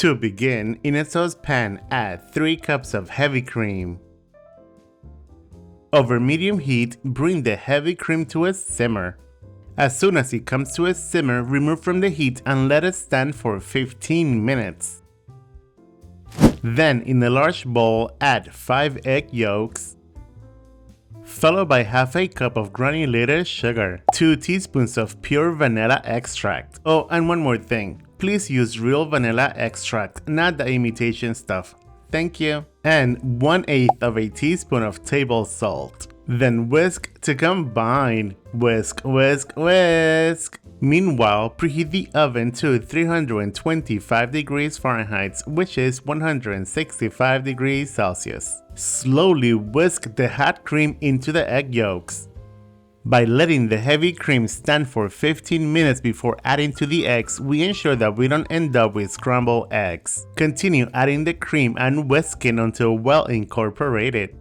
To begin, in a saucepan, add 3 cups of heavy cream. Over medium heat, bring the heavy cream to a simmer. As soon as it comes to a simmer, remove from the heat and let it stand for 15 minutes. Then, in a large bowl, add 5 egg yolks, followed by half a cup of granulated sugar, 2 teaspoons of pure vanilla extract. Oh, and one more thing. Please use real vanilla extract, not the imitation stuff. Thank you. And 1/8 of a teaspoon of table salt. Then whisk to combine. Whisk, whisk, whisk. Meanwhile, preheat the oven to 325 degrees Fahrenheit, which is 165 degrees Celsius. Slowly whisk the hot cream into the egg yolks. By letting the heavy cream stand for 15 minutes before adding to the eggs, we ensure that we don't end up with scrambled eggs. Continue adding the cream and whisking until well incorporated.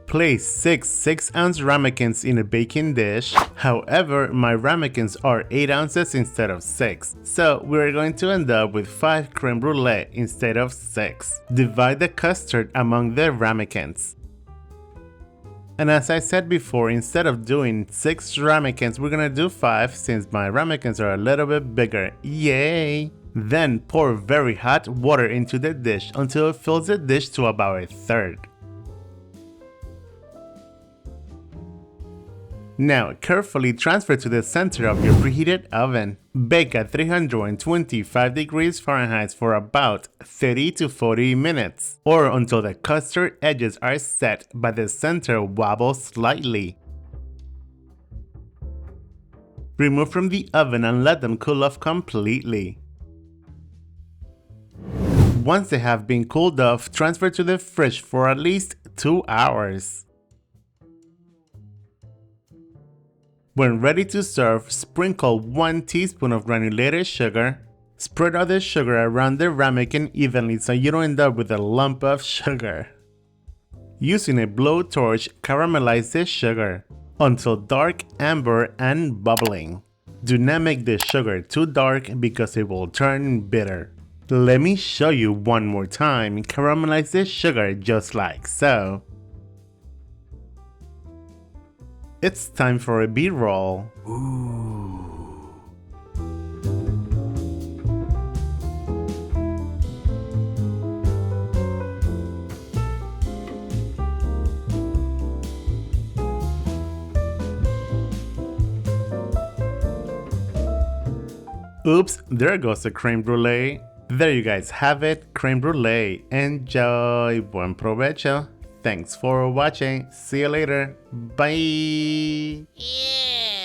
Place 6 6-ounce ramekins in a baking dish. However, my ramekins are 8 ounces instead of 6, so we're going to end up with 5 creme brulee instead of 6. Divide the custard among the ramekins. And as I said before, instead of doing 6 ramekins, we're gonna do 5 since my ramekins are a little bit bigger. Yay! Then pour very hot water into the dish until it fills the dish to about 1/3. Now, carefully transfer to the center of your preheated oven. Bake at 325 degrees Fahrenheit for about 30 to 40 minutes, or until the custard edges are set but the center wobbles slightly. Remove from the oven and let them cool off completely. Once they have been cooled off, transfer to the fridge for at least 2 hours. When ready to serve, sprinkle 1 teaspoon of granulated sugar. Spread out the sugar around the ramekin evenly so you don't end up with a lump of sugar. Using a blowtorch, caramelize the sugar until dark, amber, and bubbling. Do not make the sugar too dark because it will turn bitter. Let me show you one more time. Caramelize the sugar just like so. It's time for a B-roll. Ooh. Oops, there goes the creme brulee. There you guys have it, creme brulee. Enjoy, buen provecho. Thanks for watching. See you later. Bye. Yeah.